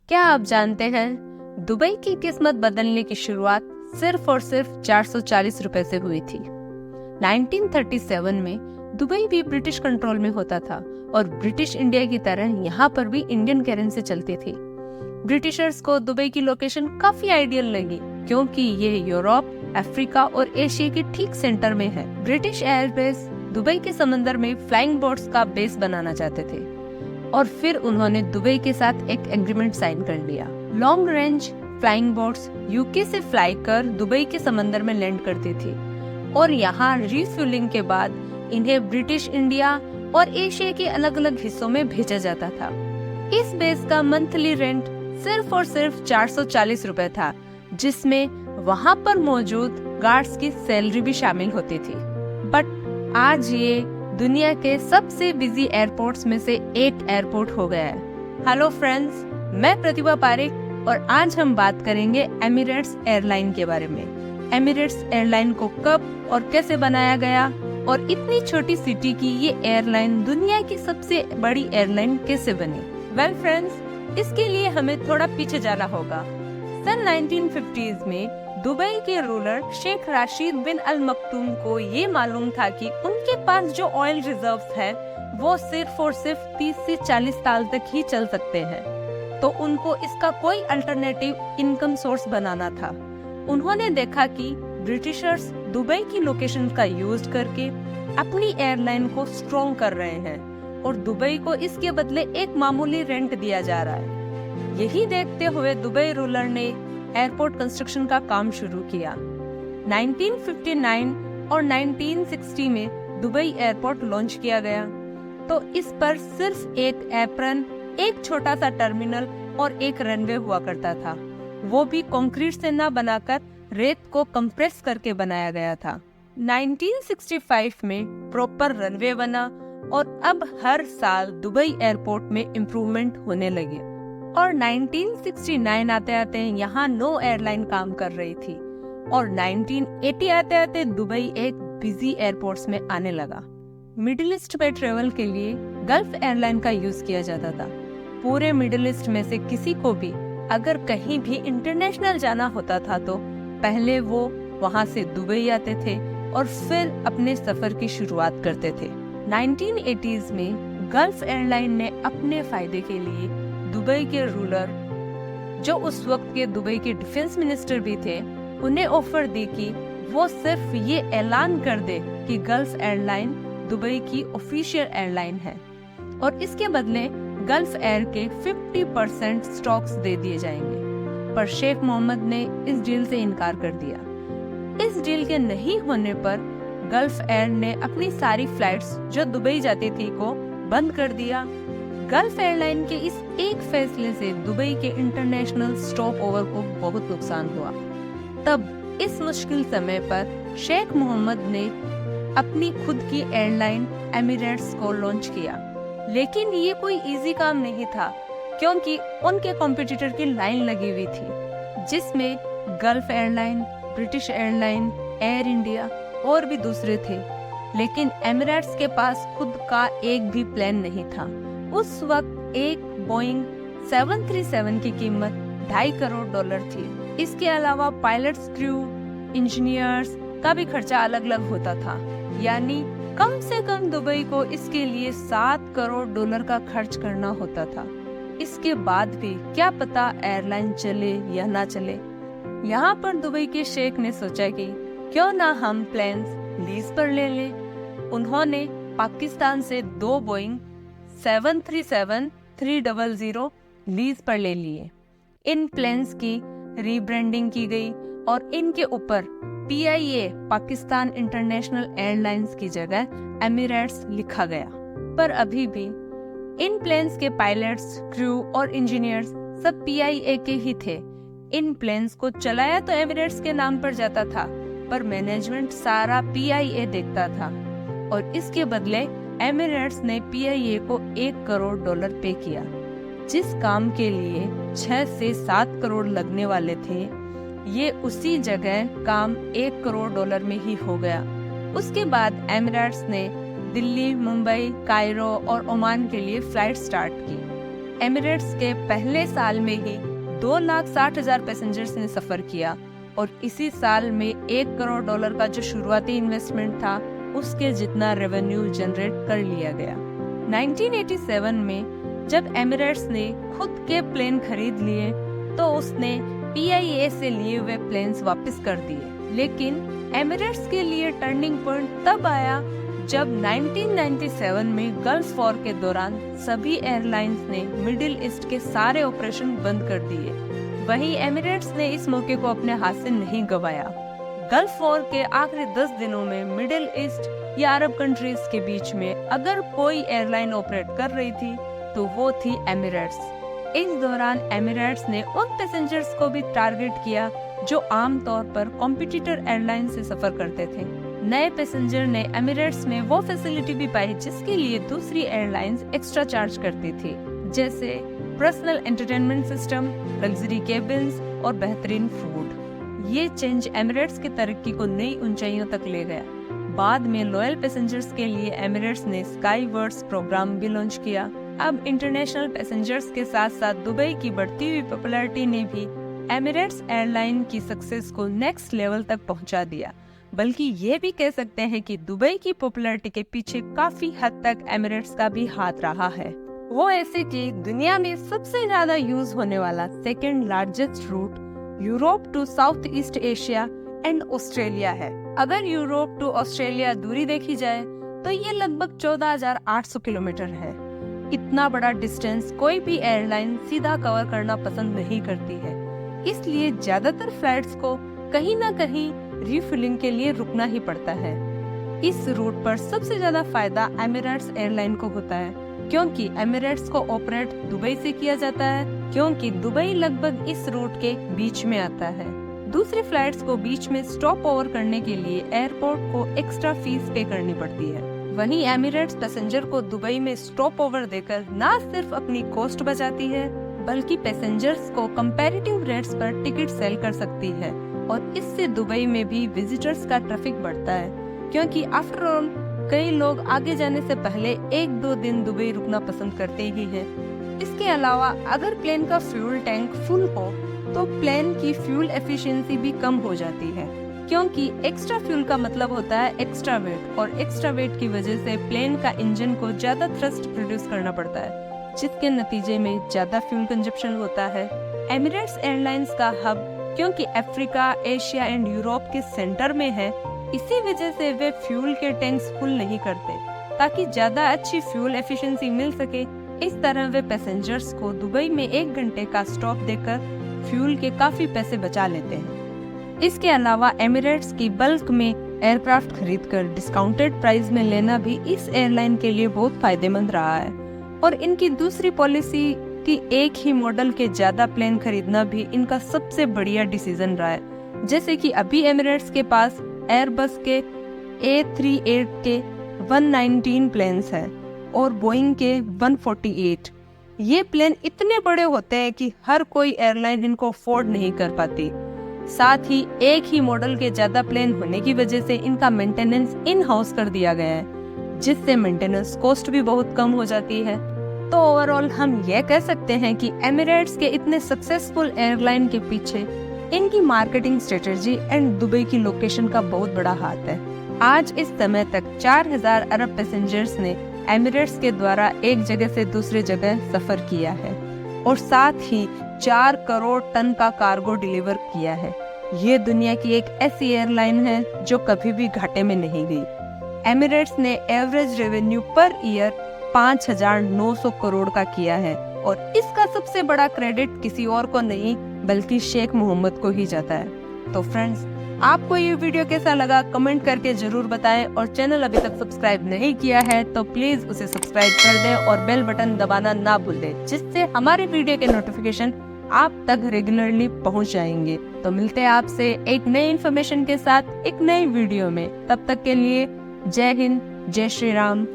क्या आप जानते हैं दुबई की किस्मत बदलने की शुरुआत सिर्फ और सिर्फ 440 रुपए से हुई थी। 1937 में दुबई भी ब्रिटिश कंट्रोल में होता था और ब्रिटिश इंडिया की तरह यहाँ पर भी इंडियन करेंसी चलती थी। ब्रिटिशर्स को दुबई की लोकेशन काफी आइडियल लगी क्योंकि ये यूरोप, अफ्रीका और एशिया के ठीक सेंटर में है। ब्रिटिश एयरबेस दुबई के समंदर में फ्लाइंग बोट्स का बेस बनाना चाहते थे और फिर उन्होंने दुबई के साथ एक एग्रीमेंट साइन कर लिया। Long range flying boats UK से फ्लाई कर दुबई के समंदर में लैंड करती थी और यहाँ रिफ्यूलिंग के बाद इन्हें ब्रिटिश इंडिया और एशिया के अलग अलग हिस्सों में भेजा जाता था। इस बेस का मंथली रेंट सिर्फ और सिर्फ 440 रुपए था, जिसमें वहाँ पर मौजूद गार्ड्स की सैलरी भी शामिल होती थी। बट आज ये दुनिया के सबसे बिजी एयरपोर्ट्स में से एक एयरपोर्ट हो गया है। हेलो फ्रेंड्स, मैं प्रतिभा पारेख और आज हम बात करेंगे एमिरेट्स एयरलाइन के बारे में। एमिरेट्स एयरलाइन को कब और कैसे बनाया गया और इतनी छोटी सिटी की ये एयरलाइन दुनिया की सबसे बड़ी एयरलाइन कैसे बनी। वेल फ्रेंड्स, इसके लिए हमें थोड़ा पीछे जाना होगा। सन 1950s में दुबई के रूलर शेख राशिद बिन अल मक्तूम को ये मालूम था कि उनके पास जो ऑयल रिजर्व्स है वो सिर्फ और सिर्फ 30 से 40 साल तक ही चल सकते हैं, तो उनको इसका कोई अल्टरनेटिव इनकम सोर्स बनाना था। उन्होंने देखा कि ब्रिटिशर्स दुबई की लोकेशन का यूज करके अपनी एयरलाइन को स्ट्रॉन्ग कर रहे हैं और दुबई को इसके बदले एक मामूली रेंट दिया जा रहा है। यही देखते हुए दुबई रूलर ने एयरपोर्ट कंस्ट्रक्शन का काम शुरू किया। 1959 और 1960 में दुबई एयरपोर्ट लॉन्च किया गया, तो इस पर सिर्फ एक एप्रन, एक छोटा सा टर्मिनल और एक रनवे हुआ करता था। वो भी कंक्रीट से न बनाकर रेत को कंप्रेस करके बनाया गया था। 1965 में प्रॉपर रनवे बना और अब हर साल दुबई एयरपोर्ट में इम्प्रूवमेंट होने लगे और 1969 आते आते यहाँ नो एयरलाइन काम कर रही थी और 1980 आते आते दुबई एक बिजी एयरपोर्ट्स में आने लगा। मिडिल ईस्ट में ट्रेवल के लिए गल्फ एयरलाइन का यूज किया जाता था। पूरे मिडिल ईस्ट में से किसी को भी अगर कहीं भी इंटरनेशनल जाना होता था तो पहले वो वहाँ से दुबई आते थे और फिर अपने सफर की शुरुआत करते थे। 1980s में गल्फ एयरलाइन ने अपने फायदे के लिए दुबई के रूलर, जो उस वक्त के दुबई के डिफेंस मिनिस्टर भी थे, उन्हें ऑफर दी कि वो सिर्फ ये ऐलान कर दे कि गल्फ एयरलाइन दुबई की ऑफिशियल एयरलाइन है और इसके बदले गल्फ एयर के 50% स्टॉक्स दे दिए जाएंगे। पर शेख मोहम्मद ने इस डील से इनकार कर दिया। इस डील के नहीं होने पर गल्फ एयर ने अपनी सारी फ्लाइट्स जो दुबई जाती थी को बंद कर दिया। गल्फ एयरलाइन के इस एक फैसले से दुबई के इंटरनेशनल स्टॉप ओवर को बहुत नुकसान हुआ। तब इस मुश्किल समय पर शेख मोहम्मद ने अपनी खुद की एयरलाइन एमिरेट्स को लॉन्च किया, लेकिन ये कोई इजी काम नहीं था क्योंकि उनके कॉम्पिटिटर की लाइन लगी हुई थी, जिसमें gulf airline, British airline, air India और भी दूसरे थे। लेकिन एमिरेट्स के पास खुद का एक भी प्लेन नहीं था। उस वक्त एक बोइंग 737 की कीमत $2.5 करोड़ थी। इसके अलावा पायलट्स, क्रू, इंजीनियर्स का भी खर्चा अलग अलग होता था, यानी कम से कम दुबई को इसके लिए $7 करोड़ का खर्च करना होता था। इसके बाद भी क्या पता एयरलाइन चले या ना चले। यहाँ पर दुबई के शेख ने सोचा कि क्यों ना हम प्लेन्स लीज पर ले लें। उन्होंने पाकिस्तान से 2 बोइंग 737-300 लीज पर ले लिए। इन प्लेन्स की रीब्रांडिंग की गई और इनके ऊपर PIA पाकिस्तान इंटरनेशनल एयरलाइंस की जगह एमिरेट्स लिखा गया। पर अभी भी इन प्लेन्स के पायलट्स, क्रू और इंजीनियर्स सब PIA के ही थे। इन प्लेन्स को चलाया तो एमिरेट्स के नाम पर जाता था, पर मैनेजमेंट सारा PIA देखता था और इसके बदले एमिरेट्स ने PIA को $1 करोड़ पे किया। जिस काम के लिए 6 से 7 करोड़ लगने वाले थे, ये उसी जगह काम $1 करोड़ में ही हो गया। उसके बाद एमिरेट्स ने दिल्ली, मुंबई, कायरो और ओमान के लिए फ्लाइट स्टार्ट की। एमिरेट्स के पहले साल में ही 2,60,000 पैसेंजर्स ने सफर किया और इसी साल में $1 करोड़ का जो शुरुआती इन्वेस्टमेंट था उसके जितना रेवेन्यू जनरेट कर लिया गया। 1987 में जब एमिरेट्स ने खुद के प्लेन खरीद लिए तो उसने PIA से लिए हुए प्लेन्स वापस कर दिए। लेकिन एमिरेट्स के लिए टर्निंग पॉइंट तब आया जब 1997 में गल्फ वॉर के दौरान सभी एयरलाइंस ने मिडिल ईस्ट के सारे ऑपरेशन बंद कर दिए। वहीं एमिरेट्स ने इस मौके को अपने हाथ से नहीं गंवाया। गल्फ वॉर के आखिरी 10 दिनों में मिडिल ईस्ट या अरब कंट्रीज के बीच में अगर कोई एयरलाइन ऑपरेट कर रही थी तो वो थी एमिरेट्स। इस दौरान एमिरेट्स ने उन पैसेंजर्स को भी टारगेट किया जो आमतौर पर कॉम्पिटिटर एयरलाइन से सफर करते थे। नए पैसेंजर ने एमिरेट्स में वो फैसिलिटी भी पाई जिसके लिए दूसरी एयरलाइंस एक्स्ट्रा चार्ज करती थी, जैसे personal entertainment system, luxury cabins और बेहतरीन फूड। ये चेंज एमिरेट्स की तरक्की को नई ऊंचाइयों तक ले गया। बाद में लॉयल पैसेंजर्स के लिए एमिरेट्स ने स्काई वर्ड्स प्रोग्राम भी लॉन्च किया। अब इंटरनेशनल पैसेंजर्स के साथ साथ दुबई की बढ़ती हुई पॉपुलैरिटी ने भी एमिरेट्स एयरलाइन की सक्सेस को नेक्स्ट लेवल तक पहुंचा दिया। बल्कि ये भी कह सकते हैं कि दुबई की पॉपुलैरिटी के पीछे काफी हद तक एमिरेट्स का भी हाथ रहा है। वो ऐसे कि दुनिया में सबसे ज्यादा यूज होने वाला second largest route Europe to South East Asia and Australia है। अगर यूरोप टू ऑस्ट्रेलिया दूरी देखी जाए तो ये लगभग 14,800 किलोमीटर है। इतना बड़ा डिस्टेंस कोई भी एयरलाइन सीधा कवर करना पसंद नहीं करती है, इसलिए ज्यादातर फ्लाइट्स को कहीं ना कहीं रिफिलिंग के लिए रुकना ही पड़ता है। इस रूट पर सबसे ज्यादा फायदा एमिरेट्स एयरलाइन को होता है, क्योंकि एमिरेट्स को ऑपरेट दुबई से किया जाता है, क्योंकि दुबई लगभग इस रूट के बीच में आता है। दूसरी फ्लाइट्स को बीच में स्टॉप ओवर करने के लिए एयरपोर्ट को एक्स्ट्रा फीस पे करनी पड़ती है। वहीं एमिरेट्स पैसेंजर को दुबई में स्टॉप ओवर देकर न सिर्फ अपनी कॉस्ट बचाती है, बल्कि पैसेंजर्स को कंपैरेटिव रेट्स पर टिकट सेल कर सकती है और इससे दुबई में भी विजिटर्स का ट्रैफिक बढ़ता है, क्योंकि आफ्टर ऑल कई लोग आगे जाने से पहले 1-2 दिन दुबई रुकना पसंद करते ही हैं। इसके अलावा अगर प्लेन का फ्यूल टैंक फुल हो तो प्लेन की फ्यूल एफिशिएंसी भी कम हो जाती है, क्योंकि एक्स्ट्रा फ्यूल का मतलब होता है एक्स्ट्रा वेट, और एक्स्ट्रा वेट की वजह से प्लेन का इंजन को ज्यादा थ्रस्ट प्रोड्यूस करना पड़ता है, जिसके नतीजे में ज्यादा फ्यूल कंजप्शन होता है। एमिरेट्स एयरलाइंस का हब क्योंकि अफ्रीका, एशिया एंड यूरोप के सेंटर में है, इसी वजह से वे फ्यूल के टैंक्स फुल नहीं करते ताकि ज्यादा अच्छी फ्यूल एफिशिएंसी मिल सके। इस तरह वे पैसेंजर्स को दुबई में 1 घंटे का स्टॉप देकर फ्यूल के काफी पैसे बचा लेते हैं। इसके अलावा एमिरेट्स की बल्क में एयरक्राफ्ट खरीदकर डिस्काउंटेड प्राइस में लेना भी इस एयरलाइन के लिए बहुत फायदेमंद रहा है, और इनकी दूसरी पॉलिसी कि एक ही मॉडल के ज्यादा प्लेन खरीदना भी इनका सबसे बढ़िया डिसीजन रहा है। जैसे कि अभी एमिरेट्स के पास एयरबस के A380 के 119 प्लेन्स हैं और बोइंग के 148। ये प्लेन इतने बड़े होते हैं कि हर कोई एयरलाइन इनको अफोर्ड नहीं कर पाती। साथ ही एक ही मॉडल के ज्यादा प्लेन होने की वजह से इनका मेंटेनेंस इन हाउस कर दिया गया है, जिससे मेंटेनेंस कॉस्ट भी बहुत कम हो जाती है। तो ओवरऑल हम ये कह सकते हैं कि एमिरेट्स के इतने सक्सेसफुल एयरलाइन के पीछे इनकी मार्केटिंग स्ट्रेटजी एंड दुबई की लोकेशन का बहुत बड़ा हाथ है। आज इस समय तक 4,000 अरब पैसेंजर्स ने एमिरेट्स के द्वारा एक जगह से दूसरे जगह सफर किया है और साथ ही 4 करोड़ टन का कार्गो डिलीवर किया है। ये दुनिया की एक ऐसी एयरलाइन है जो कभी भी घाटे में नहीं गई। एमिरेट्स ने average revenue per year 5,900 crore का किया है और इसका सबसे बड़ा क्रेडिट किसी और को नहीं बल्कि शेख मोहम्मद को ही जाता है। तो फ्रेंड्स, आपको ये वीडियो कैसा लगा कमेंट करके जरूर बताएं, और चैनल अभी तक सब्सक्राइब नहीं किया है तो प्लीज उसे सब्सक्राइब कर दें और बेल बटन दबाना ना भूलें, जिससे हमारे वीडियो के नोटिफिकेशन आप तक रेगुलरली पहुंच जाएंगे। तो मिलते हैं आपसे एक नई इन्फॉर्मेशन के साथ एक नई वीडियो में। तब तक के लिए जय हिंद, जय श्री राम।